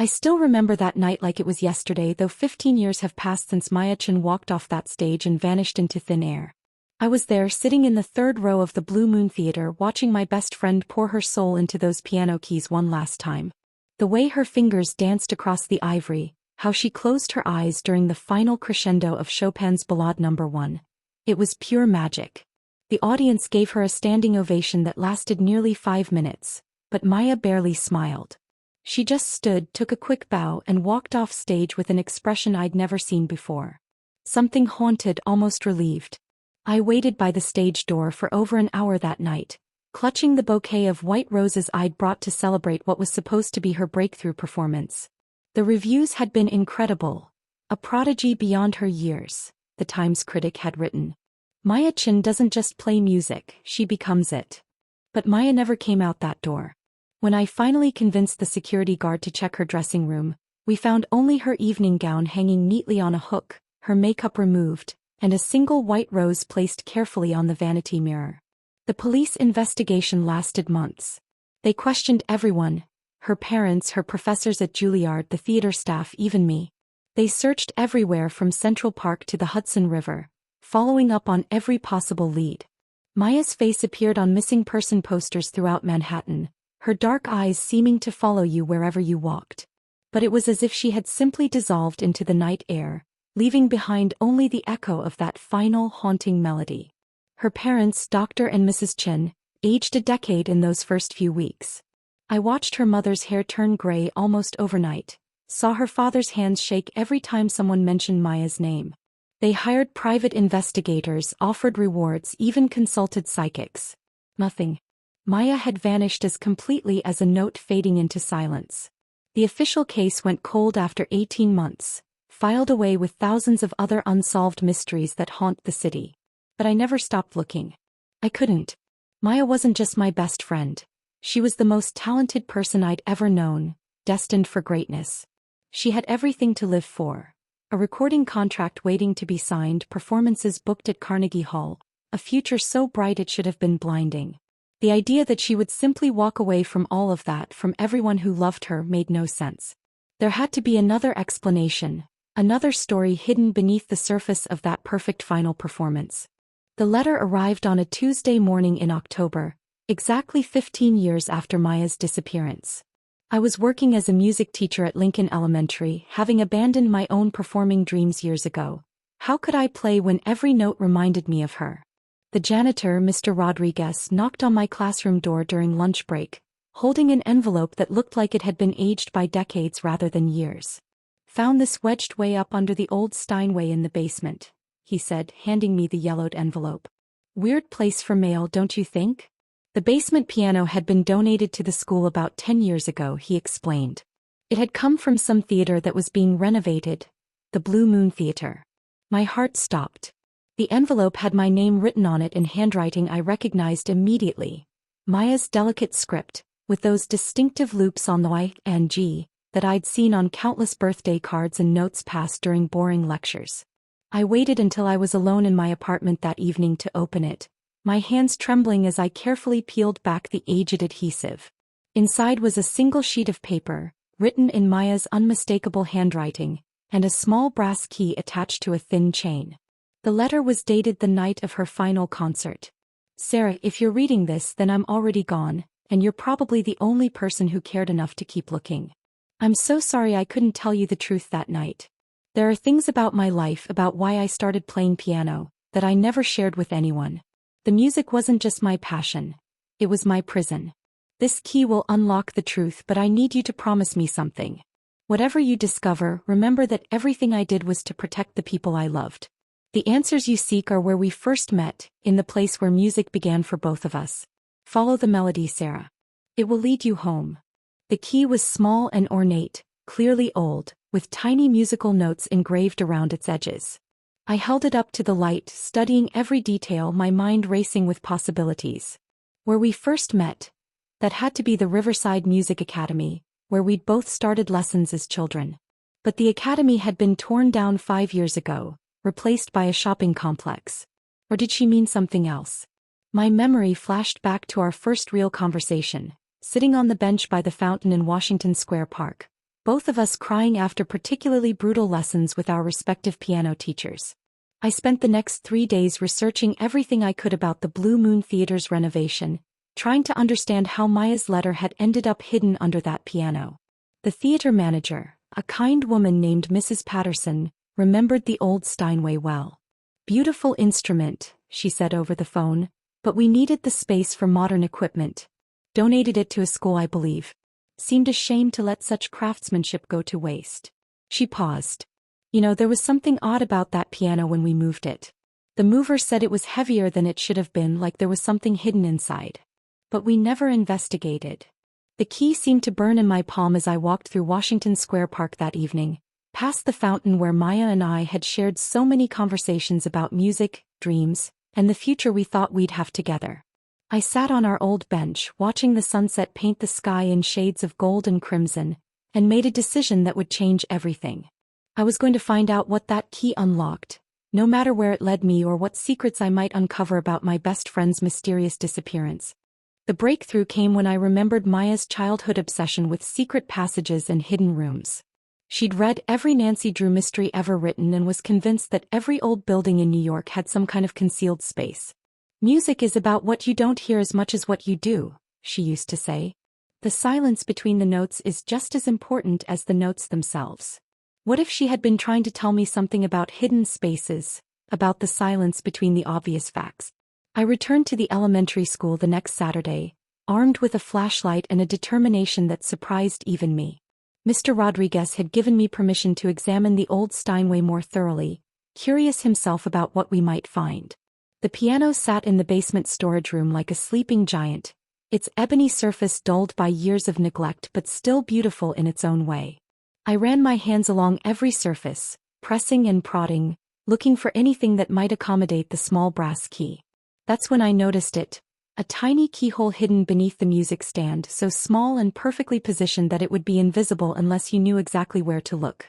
I still remember that night like it was yesterday, though 15 years have passed since Maya Chen walked off that stage and vanished into thin air. I was there sitting in the third row of the Blue Moon Theater watching my best friend pour her soul into those piano keys one last time. The way her fingers danced across the ivory, how she closed her eyes during the final crescendo of Chopin's Ballade No. 1. It was pure magic. The audience gave her a standing ovation that lasted nearly 5 minutes, but Maya barely smiled. She just stood, took a quick bow, and walked off stage with an expression I'd never seen before. Something haunted, almost relieved. I waited by the stage door for over an hour that night, clutching the bouquet of white roses I'd brought to celebrate what was supposed to be her breakthrough performance. The reviews had been incredible. A prodigy beyond her years, the Times critic had written. Maya Chen doesn't just play music, she becomes it. But Maya never came out that door. When I finally convinced the security guard to check her dressing room, we found only her evening gown hanging neatly on a hook, her makeup removed, and a single white rose placed carefully on the vanity mirror. The police investigation lasted months. They questioned everyone, her parents, her professors at Juilliard, the theater staff, even me. They searched everywhere from Central Park to the Hudson River, following up on every possible lead. Maya's face appeared on missing person posters throughout Manhattan, her dark eyes seeming to follow you wherever you walked. But it was as if she had simply dissolved into the night air, leaving behind only the echo of that final haunting melody. Her parents, Dr. and Mrs. Chen, aged a decade in those first few weeks. I watched her mother's hair turn gray almost overnight, saw her father's hands shake every time someone mentioned Maya's name. They hired private investigators, offered rewards, even consulted psychics. Nothing. Maya had vanished as completely as a note fading into silence. The official case went cold after 18 months, filed away with thousands of other unsolved mysteries that haunt the city. But I never stopped looking. I couldn't. Maya wasn't just my best friend. She was the most talented person I'd ever known, destined for greatness. She had everything to live for. A recording contract waiting to be signed, performances booked at Carnegie Hall, a future so bright it should have been blinding. The idea that she would simply walk away from all of that, from everyone who loved her, made no sense. There had to be another explanation, another story hidden beneath the surface of that perfect final performance. The letter arrived on a Tuesday morning in October, exactly 15 years after Maya's disappearance. I was working as a music teacher at Lincoln Elementary, having abandoned my own performing dreams years ago. How could I play when every note reminded me of her? The janitor, Mr. Rodriguez, knocked on my classroom door during lunch break, holding an envelope that looked like it had been aged by decades rather than years. "Found this wedged way up under the old Steinway in the basement," he said, handing me the yellowed envelope. "Weird place for mail, don't you think?" The basement piano had been donated to the school about 10 years ago, he explained. It had come from some theater that was being renovated, the Blue Moon Theater. My heart stopped. The envelope had my name written on it in handwriting I recognized immediately. Maya's delicate script, with those distinctive loops on the Y and G that I'd seen on countless birthday cards and notes passed during boring lectures. I waited until I was alone in my apartment that evening to open it, my hands trembling as I carefully peeled back the aged adhesive. Inside was a single sheet of paper, written in Maya's unmistakable handwriting, and a small brass key attached to a thin chain. The letter was dated the night of her final concert. "Sarah, if you're reading this, then I'm already gone, and you're probably the only person who cared enough to keep looking. I'm so sorry I couldn't tell you the truth that night. There are things about my life, about why I started playing piano, that I never shared with anyone. The music wasn't just my passion. It was my prison. This key will unlock the truth, but I need you to promise me something. Whatever you discover, remember that everything I did was to protect the people I loved. The answers you seek are where we first met, in the place where music began for both of us. Follow the melody, Sarah. It will lead you home." The key was small and ornate, clearly old, with tiny musical notes engraved around its edges. I held it up to the light, studying every detail, my mind racing with possibilities. Where we first met, that had to be the Riverside Music Academy, where we'd both started lessons as children. But the academy had been torn down 5 years ago, replaced by a shopping complex. Or did she mean something else? My memory flashed back to our first real conversation, sitting on the bench by the fountain in Washington Square Park. both of us crying after particularly brutal lessons with our respective piano teachers. I spent the next 3 days researching everything I could about the Blue Moon Theater's renovation, trying to understand how Maya's letter had ended up hidden under that piano. The theater manager, a kind woman named Mrs. Patterson, remembered the old Steinway well. "Beautiful instrument," she said over the phone, "but we needed the space for modern equipment. Donated it to a school, I believe. Seemed a shame to let such craftsmanship go to waste." She paused. "You know, there was something odd about that piano when we moved it. The mover said it was heavier than it should have been, like there was something hidden inside. But we never investigated." The key seemed to burn in my palm as I walked through Washington Square Park that evening, past the fountain where Maya and I had shared so many conversations about music, dreams, and the future we thought we'd have together. I sat on our old bench, watching the sunset paint the sky in shades of gold and crimson, and made a decision that would change everything. I was going to find out what that key unlocked, no matter where it led me or what secrets I might uncover about my best friend's mysterious disappearance. The breakthrough came when I remembered Maya's childhood obsession with secret passages and hidden rooms. She'd read every Nancy Drew mystery ever written and was convinced that every old building in New York had some kind of concealed space. "Music is about what you don't hear as much as what you do," she used to say. "The silence between the notes is just as important as the notes themselves." What if she had been trying to tell me something about hidden spaces, about the silence between the obvious facts? I returned to the elementary school the next Saturday, armed with a flashlight and a determination that surprised even me. Mr. Rodriguez had given me permission to examine the old Steinway more thoroughly, curious himself about what we might find. The piano sat in the basement storage room like a sleeping giant, its ebony surface dulled by years of neglect but still beautiful in its own way. I ran my hands along every surface, pressing and prodding, looking for anything that might accommodate the small brass key. That's when I noticed it, a tiny keyhole hidden beneath the music stand, so small and perfectly positioned that it would be invisible unless you knew exactly where to look.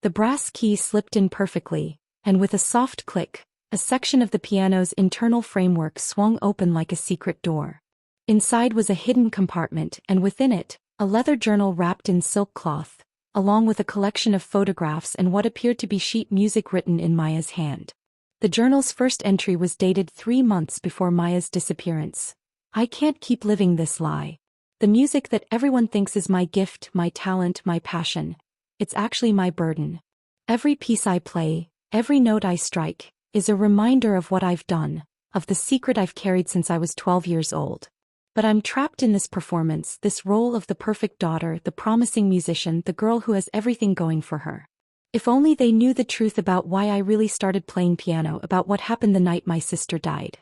The brass key slipped in perfectly, and with a soft click, a section of the piano's internal framework swung open like a secret door. Inside was a hidden compartment, and within it, a leather journal wrapped in silk cloth, along with a collection of photographs and what appeared to be sheet music written in Maya's hand. The journal's first entry was dated 3 months before Maya's disappearance. "I can't keep living this lie. The music that everyone thinks is my gift, my talent, my passion. It's actually my burden. Every piece I play, every note I strike, is a reminder of what I've done, of the secret I've carried since I was 12 years old. But I'm trapped in this performance, this role of the perfect daughter, the promising musician, the girl who has everything going for her. If only they knew the truth about why I really started playing piano, about what happened the night my sister died."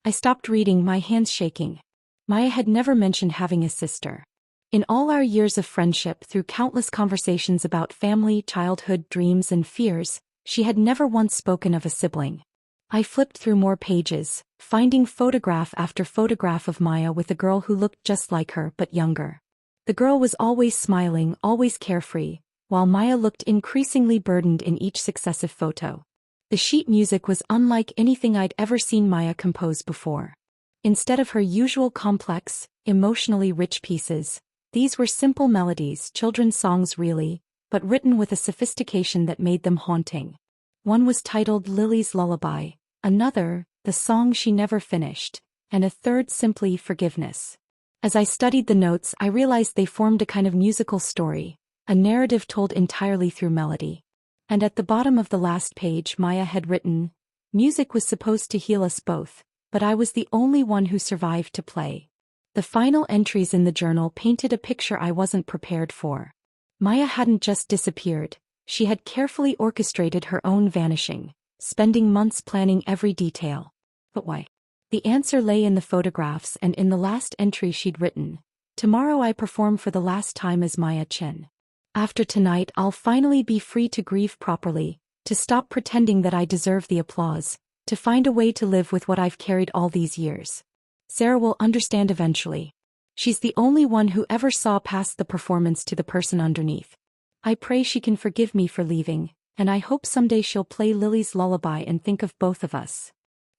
I stopped reading, my hands shaking. Maya had never mentioned having a sister. In all our years of friendship, through countless conversations about family, childhood, dreams, and fears, she had never once spoken of a sibling. I flipped through more pages, finding photograph after photograph of Maya with a girl who looked just like her but younger. The girl was always smiling, always carefree, while Maya looked increasingly burdened in each successive photo. The sheet music was unlike anything I'd ever seen Maya compose before. Instead of her usual complex, emotionally rich pieces, these were simple melodies, children's songs really, but written with a sophistication that made them haunting. One was titled Lily's Lullaby, another, The Song She Never Finished, and a third simply Forgiveness. As I studied the notes, I realized they formed a kind of musical story, a narrative told entirely through melody. And at the bottom of the last page Maya had written, "Music was supposed to heal us both, but I was the only one who survived to play." The final entries in the journal painted a picture I wasn't prepared for. Maya hadn't just disappeared, she had carefully orchestrated her own vanishing, spending months planning every detail. But why? The answer lay in the photographs and in the last entry she'd written. "Tomorrow I perform for the last time as Maya Chen. After tonight I'll finally be free to grieve properly, to stop pretending that I deserve the applause, to find a way to live with what I've carried all these years. Sarah will understand eventually. She's the only one who ever saw past the performance to the person underneath. I pray she can forgive me for leaving, and I hope someday she'll play Lily's Lullaby and think of both of us."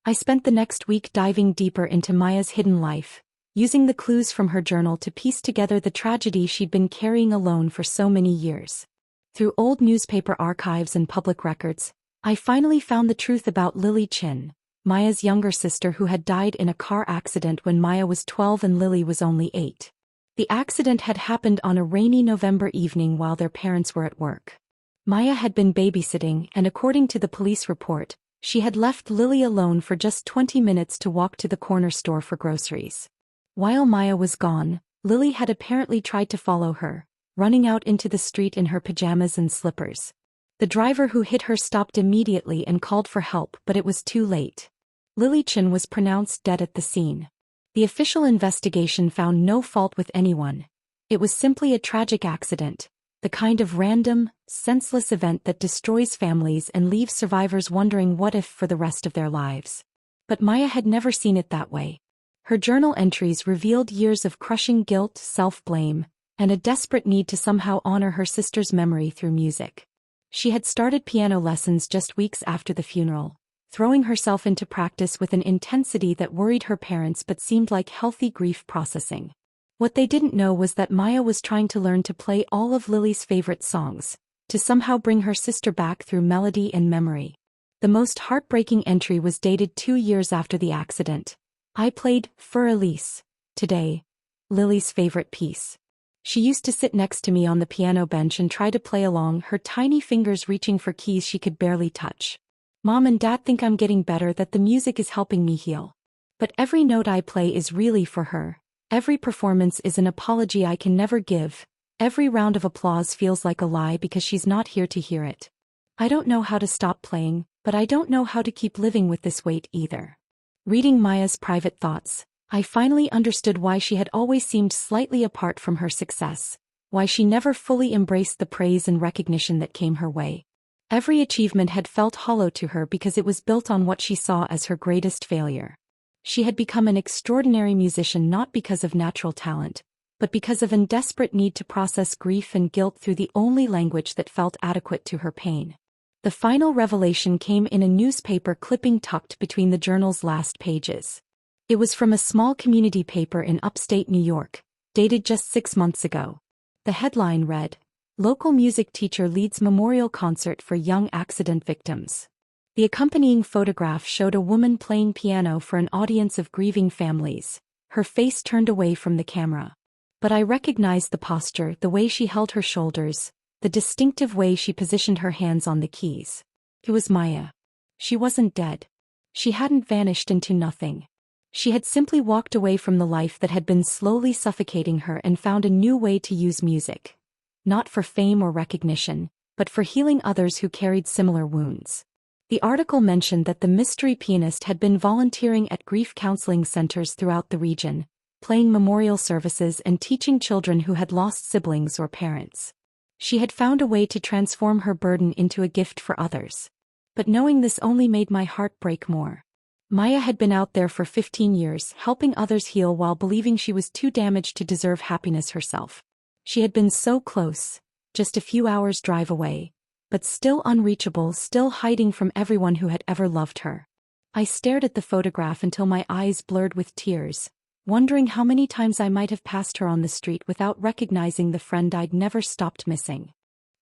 I spent the next week diving deeper into Maya's hidden life, using the clues from her journal to piece together the tragedy she'd been carrying alone for so many years. Through old newspaper archives and public records, I finally found the truth about Lily Chen, Maya's younger sister who had died in a car accident when Maya was 12 and Lily was only 8. The accident had happened on a rainy November evening while their parents were at work. Maya had been babysitting and according to the police report, she had left Lily alone for just 20 minutes to walk to the corner store for groceries. While Maya was gone, Lily had apparently tried to follow her, running out into the street in her pajamas and slippers. The driver who hit her stopped immediately and called for help, but it was too late. Lily Chen was pronounced dead at the scene. The official investigation found no fault with anyone. It was simply a tragic accident, the kind of random, senseless event that destroys families and leaves survivors wondering what if for the rest of their lives. But Maya had never seen it that way. Her journal entries revealed years of crushing guilt, self-blame, and a desperate need to somehow honor her sister's memory through music. She had started piano lessons just weeks after the funeral, throwing herself into practice with an intensity that worried her parents but seemed like healthy grief processing. What they didn't know was that Maya was trying to learn to play all of Lily's favorite songs, to somehow bring her sister back through melody and memory. The most heartbreaking entry was dated 2 years after the accident. I played For Elise today, Lily's favorite piece. She used to sit next to me on the piano bench and try to play along, her tiny fingers reaching for keys she could barely touch. Mom and Dad think I'm getting better, that the music is helping me heal. But every note I play is really for her. Every performance is an apology I can never give. Every round of applause feels like a lie because she's not here to hear it. I don't know how to stop playing, but I don't know how to keep living with this weight either. Reading Maya's private thoughts, I finally understood why she had always seemed slightly apart from her success, why she never fully embraced the praise and recognition that came her way. Every achievement had felt hollow to her because it was built on what she saw as her greatest failure. She had become an extraordinary musician not because of natural talent, but because of a desperate need to process grief and guilt through the only language that felt adequate to her pain. The final revelation came in a newspaper clipping tucked between the journal's last pages. It was from a small community paper in upstate New York, dated just 6 months ago. The headline read, "Local music teacher leads memorial concert for young accident victims." The accompanying photograph showed a woman playing piano for an audience of grieving families, her face turned away from the camera. But I recognized the posture, the way she held her shoulders, the distinctive way she positioned her hands on the keys. It was Maya. She wasn't dead. She hadn't vanished into nothing. She had simply walked away from the life that had been slowly suffocating her and found a new way to use music. Not for fame or recognition, but for healing others who carried similar wounds. The article mentioned that the mystery pianist had been volunteering at grief counseling centers throughout the region, playing memorial services and teaching children who had lost siblings or parents. She had found a way to transform her burden into a gift for others. But knowing this only made my heart break more. Maya had been out there for 15 years, helping others heal while believing she was too damaged to deserve happiness herself. She had been so close, just a few hours' drive away, but still unreachable, still hiding from everyone who had ever loved her. I stared at the photograph until my eyes blurred with tears, wondering how many times I might have passed her on the street without recognizing the friend I'd never stopped missing.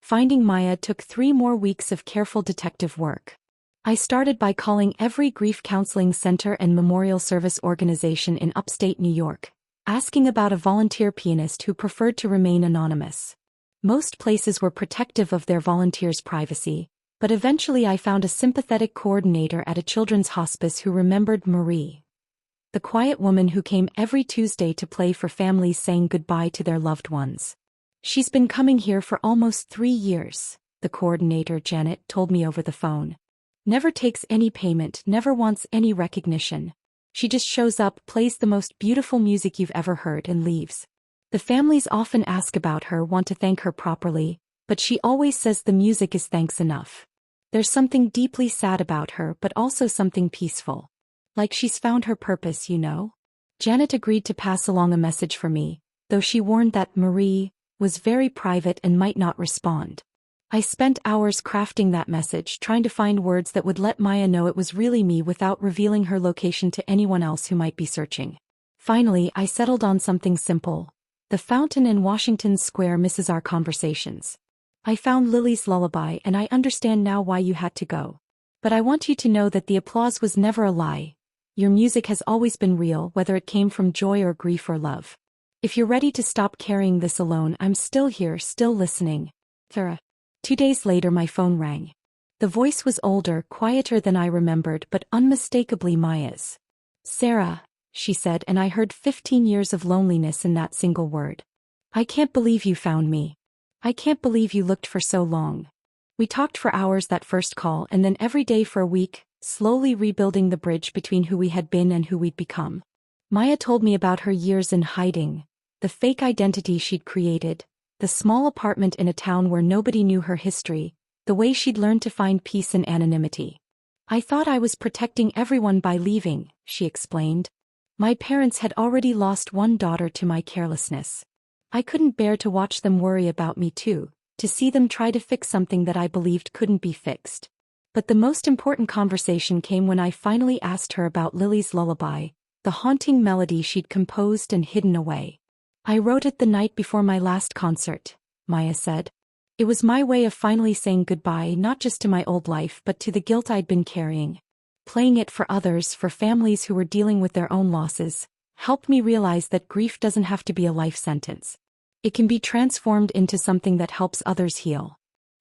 Finding Maya took 3 more weeks of careful detective work. I started by calling every grief counseling center and memorial service organization in upstate New York, asking about a volunteer pianist who preferred to remain anonymous. Most places were protective of their volunteers' privacy, but eventually I found a sympathetic coordinator at a children's hospice who remembered Marie, the quiet woman who came every Tuesday to play for families saying goodbye to their loved ones. "She's been coming here for almost 3 years, the coordinator, Janet, told me over the phone. Never takes any payment, never wants any recognition. She just shows up, plays the most beautiful music you've ever heard, and leaves. The families often ask about her, want to thank her properly, but she always says the music is thanks enough. There's something deeply sad about her, but also something peaceful. Like she's found her purpose, you know?" Janet agreed to pass along a message for me, though she warned that Marie was very private and might not respond. I spent hours crafting that message, trying to find words that would let Maya know it was really me without revealing her location to anyone else who might be searching. Finally, I settled on something simple. The fountain in Washington Square misses our conversations. I found Lily's lullaby and I understand now why you had to go. But I want you to know that the applause was never a lie. Your music has always been real, whether it came from joy or grief or love. If you're ready to stop carrying this alone, I'm still here, still listening. Farah. 2 days later my phone rang. The voice was older, quieter than I remembered, but unmistakably Maya's. Sarah, she said, and I heard 15 years of loneliness in that single word. I can't believe you found me. I can't believe you looked for so long. We talked for hours that first call and then every day for a week, slowly rebuilding the bridge between who we had been and who we'd become. Maya told me about her years in hiding, the fake identity she'd created, the small apartment in a town where nobody knew her history, the way she'd learned to find peace in anonymity. I thought I was protecting everyone by leaving, she explained. My parents had already lost one daughter to my carelessness. I couldn't bear to watch them worry about me too, to see them try to fix something that I believed couldn't be fixed. But the most important conversation came when I finally asked her about Lily's lullaby, the haunting melody she'd composed and hidden away. I wrote it the night before my last concert, Maya said. It was my way of finally saying goodbye not just to my old life but to the guilt I'd been carrying. Playing it for others, for families who were dealing with their own losses, helped me realize that grief doesn't have to be a life sentence. It can be transformed into something that helps others heal.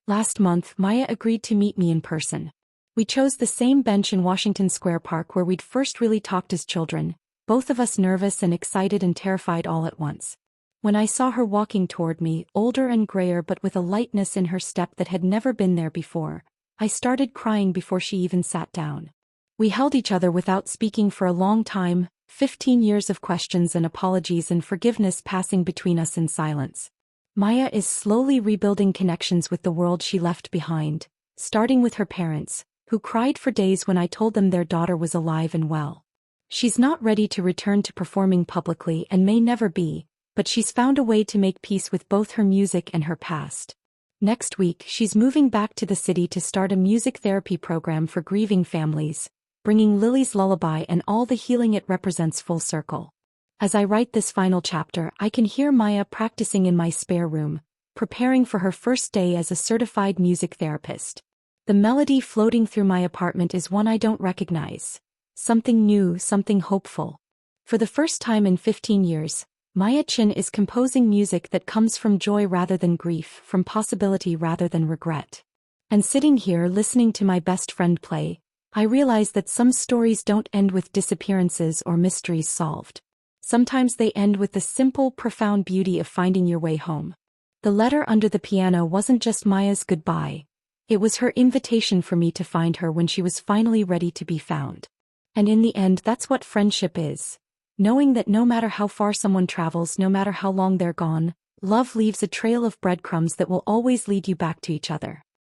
Last month, Maya agreed to meet me in person. We chose the same bench in Washington Square Park where we'd first really talked as children, both of us nervous and excited and terrified all at once. When I saw her walking toward me, older and grayer but with a lightness in her step that had never been there before, I started crying before she even sat down. We held each other without speaking for a long time, 15 years of questions and apologies and forgiveness passing between us in silence. Maya is slowly rebuilding connections with the world she left behind, starting with her parents, who cried for days when I told them their daughter was alive and well. She's not ready to return to performing publicly and may never be, but she's found a way to make peace with both her music and her past. Next week, she's moving back to the city to start a music therapy program for grieving families, bringing Lily's lullaby and all the healing it represents full circle. As I write this final chapter, I can hear Maya practicing in my spare room, preparing for her first day as a certified music therapist. The melody floating through my apartment is one I don't recognize. Something new, something hopeful. For the first time in 15 years, Maya Chen is composing music that comes from joy rather than grief, from possibility rather than regret. And sitting here listening to my best friend play, I realize that some stories don't end with disappearances or mysteries solved. Sometimes they end with the simple, profound beauty of finding your way home. The letter under the piano wasn't just Maya's goodbye. It was her invitation for me to find her when she was finally ready to be found. And in the end, that's what friendship is. Knowing that no matter how far someone travels, no matter how long they're gone, love leaves a trail of breadcrumbs that will always lead you back to each other.